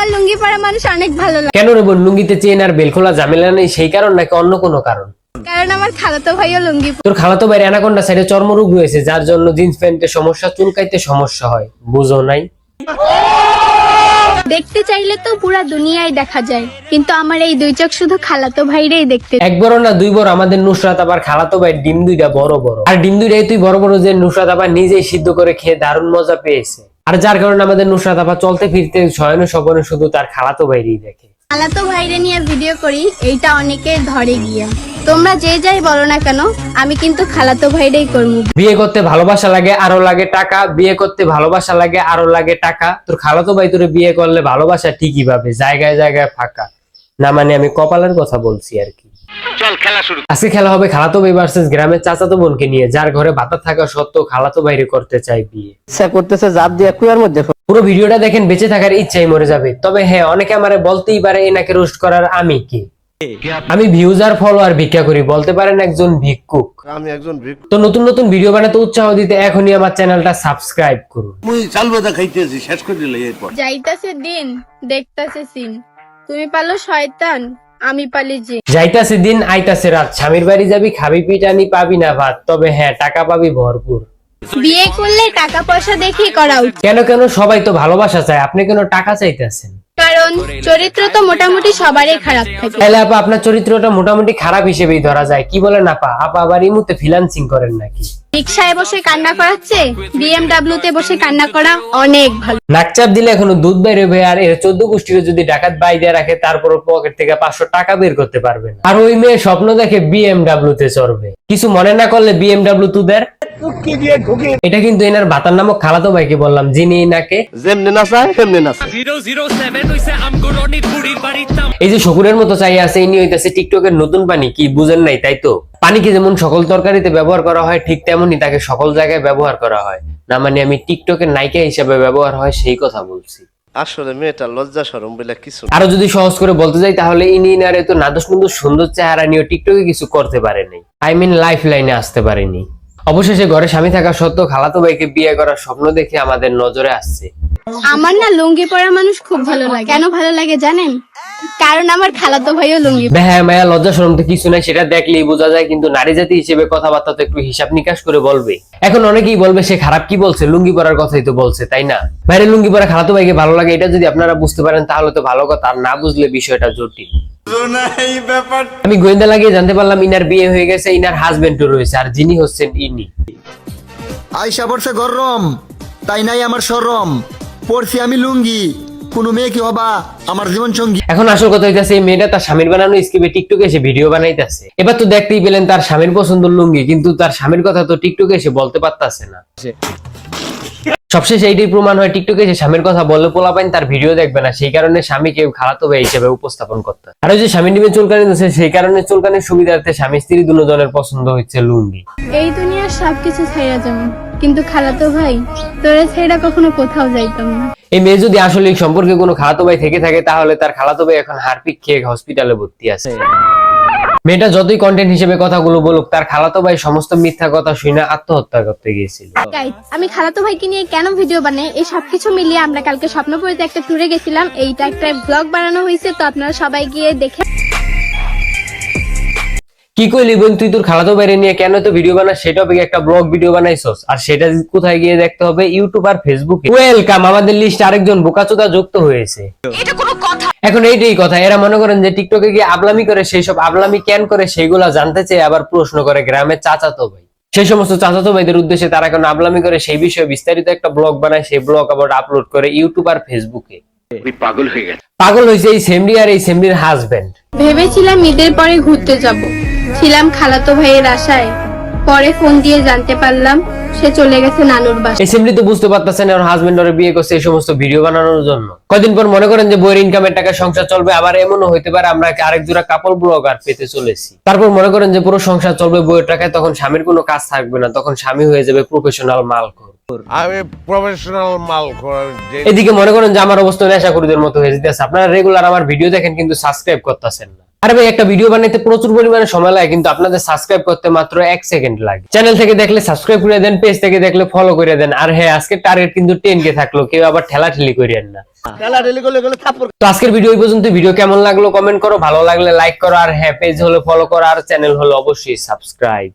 আমার লুঙ্গি পরা মানুষ অনেক ভালো লাগে। কেন রে বোন, লুঙ্গিতে চেন আর বেল খোলা ঝামেলা নেই সেই কারণ নাকি অন্য কোনো কারণ? কারণ আমার খালাতো ভাইও লুঙ্গি পরে। তোর খালাতো ভাইয়ের অ্যানাকোন্ডা সাইডে চর্মরোগ হয়েছে, যার জন্য জিন্স প্যান্টে সমস্যা, চুলকাইতে সমস্যা হয়, বুঝো নাই? দেখতে চাইলে তো পুরা দুনিয়ায় দেখা যায়, কিন্তু আমার এই দুই চোখ শুধু খালাতো ভাইরেই দেখতে। একবারও না দুইবার আমাদের নুসরাত আবার খালাতো ভাই ডিম দুইটা বড় বড়, আর ডিম দুইটাই তুই বড় বড় যে নুসরাত আবার নিজেই সিদ্ধ করে খেয়ে দারুণ মজা পেয়েছে। আর যার কারণে আমাদের নুসরাত আবার চলতে ফিরতে শয়নে স্বপনে শুধু তার খালাতো ভাইরই দেখে। খালাতো ভাইরে নিয়ে ভিডিও করি, এইটা অনেকে ধরে গিয়া। তোমরা যে যাই বলো না কেন, আমি কিন্তু খালাতো ভাইরেই করবো। বিয়ে করতে ভালোবাসা লাগে, আরো লাগে টাকা। বিয়ে করতে ভালোবাসা লাগে, আরো লাগে টাকা। তোর খালাতো ভাই তোরে বিয়ে করলে ভালোবাসা ঠিকই পাবে, জায়গায় জায়গায় ফাঁকা না, মানে আমি কপালের কথা বলছি আর কি। চল খেলা শুরু। আজকে খেলা হবে খালাতো ভাই ভার্সেস গ্রামের চাচাতো বোনকে নিয়ে, যার ঘরে ভাতা থাকা সত্ত্বেও খালাতো ভাইরে করতে চায় বিয়ে। ইচ্ছা করতেছে জাপ দিয়ে কুয়ার মধ্যে। পুরো ভিডিওটা দেখেন, বেঁচে থাকার ইচ্ছাই মরে যাবে। তবে হ্যাঁ, অনেকে আমারে বলতেই পারে এনাকে রোস্ট করার আমি কি? আমি ভিউজ আর ফলোয়ার ভিক্ষা করি, বলতে পারেন একজন ভিক্ষুক। আমি একজন ভিক্ষুক। তো নতুন নতুন ভিডিও বানাতে উৎসাহ দিতে এখনই আমার চ্যানেলটা সাবস্ক্রাইব করুন। মুই চাল বাদা খাইতেছি, শেষ করে দিলে এরপর। যাইতাছে দিন, দেখতাছে সিন, তুমি পালো শয়তান, আমি পালি জিন। যাইতাছে দিন, আইতাছে রাত, স্বামীর বাড়ি যাবি, খাবি পিটানি, পাবি না ভাত, তবে হ্যাঁ টাকা পাবি ভরপুর। বিয়ে করলে টাকা পয়সা দেখেই করা উচিত। কেন কেন, সবাই তো ভালোবাসা চায়, আপনি কেন টাকা চাইতেছেন? কারণ চরিত্র তো মোটামুটি সবারই খারাপ থাকে। তাহলে আপা আপনার চরিত্রটা মোটামুটি খারাপ হিসেবেই ধরা যায়, কি বলেন আপা? আপা আবার এই মুহূর্তে ফ্রিল্যান্সিং করেন নাকি? রিকশায় বসে কান্না করাচ্ছে, বিএমডব্লিউ তে বসে কান্না করা অনেক ভালো। নাকচাপ দিলে এখনো দুধ বের হবে, আর এর 14 গোষ্ঠীকে যদি ডাকাত বাই দিয়ে রাখে, তারপর পকেট থেকে 500 টাকা বের করতে পারবে না। আর ওই মেয়ে স্বপ্ন দেখে বিএমডব্লিউ তে চড়বে, কিছু মনে না করলে বিএমডব্লিউ তুদের। এটা কিন্তু এনার ভাতার নামক খালাতো ভাইকে বললাম, যিনি এনাকে যেমনে নাচায় সেমনে নাচে। এই যে শকুরের মতো চাই আছে, ইনি হইতাছে টিকটকের নতুন পানি। কি বুঝেন নাই তাই তো? পানিকে যেমন সকল তরকারিতে ব্যবহার করা হয়, ঠিক তেমনই তাকে সকল জায়গায় ব্যবহার করা হয় না, মানে আমি টিকটকের নায়িকা হিসেবে ব্যবহার হয় সেই কথা বলছি। আসলে মেয়েটা লজ্জা শরম বলে কিছু না। আরো যদি সহজ করে বলতে যাই, তাহলে ইনি ইনারে তো নাদুস নুদুস সুন্দর চেহারা নিয়ে টিকটকে কিছু করতে পারেনি, আই মিন লাইফ লাইনে আসতে পারেনি। অবশেষে ঘরে স্বামী থাকা সত্ত্বেও খালাতো ভাইকে বিয়ে করার স্বপ্ন দেখে আমাদের নজরে আসছে। আমার না লুঙ্গি পরা মানুষ খুব ভালো লাগে। কেন ভালো লাগে জানেন? কারণ আমার খালাতো ভাইও লুঙ্গি পরে। হ্যাঁ মায়া, লজ্জা শরম তো কিছু নাই, সেটা দেখলেই বোঝা যায়, কিন্তু নারী জাতি হিসেবে কথাবার্তা তো একটু হিসাব নিকাশ করে বলবে। এখন অনেকেই বলবে সে খারাপ কি বলছে, লুঙ্গি পরার কথাই তো বলছে, তাই না? বাইরে লুঙ্গি পরা খালাতো ভাইকে ভালো লাগে, এটা যদি আপনারা বুঝতে পারেন তাহলে তো ভালো কথা, আর না বুঝলে বিষয়টা জটিল। আমি গোয়েন্দা লাগিয়ে জানতে পারলাম ইনার বিয়ে হয়ে গেছে, ইনার হাজবেন্ডও রয়েছে, আর যিনি হচ্ছেন ইনি। আইসা পড়ছে গরম, তাই নাই আমার শরম, পড়ছি আমি লুঙ্গি, কোন মেয়ে কি হবা আমার জীবন সঙ্গী। এখন আসল কথা হইতাছে, এই মেয়েটা তার স্বামীর বানানো স্ক্রিপ্টে টিকটকে এসে ভিডিও বানাইতেছে। এবার তো দেখতেই পেলেন তার স্বামীর পছন্দ লুঙ্গি, কিন্তু তার স্বামীর কথা তো টিকটকে এসে বলতে পারতাছে না। সবশেষে এইটাই প্রমাণ হয়, টিকটকে এসে স্বামীর কথা বললে পোলাপাইন তার ভিডিও দেখবে না, সেই কারণে স্বামীকে খালাতো ভাই হিসেবে উপস্থাপন করতে। আর ওই যে স্বামী নিবে চুলকানি দিচ্ছে, সেই কারণে চুলকানির সুবিধার্থে স্বামী স্ত্রী দুজনের পছন্দ হচ্ছে লুঙ্গি। এই দুনিয়ার সবকিছু ছাইড়া যাবো, কিন্তু খালাতো ভাই তোরে ছাইড়া কখনো কোথাও যাইতাম না। এই মেয়ে যদি আসলে এই সম্পর্কে কোনো খালাতো ভাই থেকে থাকে, তাহলে তার খালাতো ভাই এখন হারপিক খেয়ে হসপিটালে ভর্তি আছে। মেয়েটা যতই কন্টেন্ট হিসেবে কথাগুলো বলুক, তার খালাতো ভাই সমস্ত মিথ্যা কথা শুনে আত্মহত্যা করতে গিয়েছিল। আমি খালাতো ভাইকে নিয়ে কেন ভিডিও বানাই, এই সবকিছু মিলিয়ে আমরা কালকে স্বপ্নপুরীতে একটা ট্যুরে গেছিলাম, এইটা একটা ব্লগ বানানো হয়েছে, তো আপনারা সবাই গিয়ে দেখে। কি কইলি বোন, তুই তোর খালাতো ভাইরে নিয়ে কেন তো ভিডিও বানাস, সেটা হবে একটা ব্লগ ভিডিও বানাইছস, আর সেটা কোথায় গিয়ে দেখতে হবে? ইউটিউব আর ফেসবুকে। ওয়েলকাম, আমাদের লিস্টে আরেকজন বোকাচোদা যুক্ত হয়েছে। এটা কোনো কথা? এখন এইটাই কথা, এরা মনে করেন যে টিকটকে গিয়ে আবলামি করে, সেই সব আবলামি কেন করে সেগুলা জানতে চেয়ে আবার প্রশ্ন করে গ্রামের চাচাতো ভাই। সেই সমস্ত চাচাতো ভাইদের উদ্দেশ্যে তারা কেন আবলামি করে সেই বিষয়ে বিস্তারিত একটা ব্লগ বানায়, সেই ব্লগ আবার আপলোড করে ইউটিউব আর ফেসবুকে। পাগল হয়ে গেছে। পাগল হয়েছে এই সেমরি আর এই সেমরির হাজবেন্ড। ভেবেছিলাম ঈদের পরে ঘুরতে যাব, ছিলাম খালাতো ভাইয়ের আশায়, পরে ফোন দিয়ে জানতে পারলাম সে চলে গেছে নানুর বাসায়। এই সেমরি তো বুঝতে পারতেছেন ওর হাজবেন্ড ওরে বিয়ে করছে এই সমস্ত ভিডিও বানানোর জন্য। কয়দিন পর মনে করেন যে বইয়ের ইনকামের টাকা সংসার চলবে, আবার এমনও হইতে পারে আমরা আরেক জোড়া কাপল ব্লগার পেতে চলেছি। তারপর মনে করেন যে পুরো সংসার চলবে বইয়ের টাকায়, তখন স্বামীর কোনো কাজ থাকবে না, তখন স্বামী হয়ে যাবে প্রফেশনাল মালখোর। আমি প্রফেশনাল মালখোর। এদিকে মনে করেন যে আমার অবস্থা নেশাখোরদের মতো হয়ে যেতেছে। আপনারা রেগুলার আমার ভিডিও দেখেন কিন্তু সাবস্ক্রাইব করতেছেন না। আরে ভাই একটা ভিডিও বানাইতে প্রচুর পরিমাণে সময় লাগে, কিন্তু আপনাদের সাবস্ক্রাইব করতে মাত্র 1 সেকেন্ড লাগে। চ্যানেল থেকে দেখলে সাবস্ক্রাইব করে দেন, পেজ থেকে দেখলে ফলো করে দেন। আর হ্যাঁ, আজকে টার্গেট কিন্তু 10K থাকলো, কেউ আবার ঠেলাঠেলি করিয়েন না। তো আজকের ভিডিও এই পর্যন্ত। ভিডিও কেমন লাগলো কমেন্ট করো, ভালো লাগলে লাইক করো, আর হ্যাঁ পেজ হলে ফলো করো, আর চ্যানেল হলে অবশ্যই সাবস্ক্রাইব।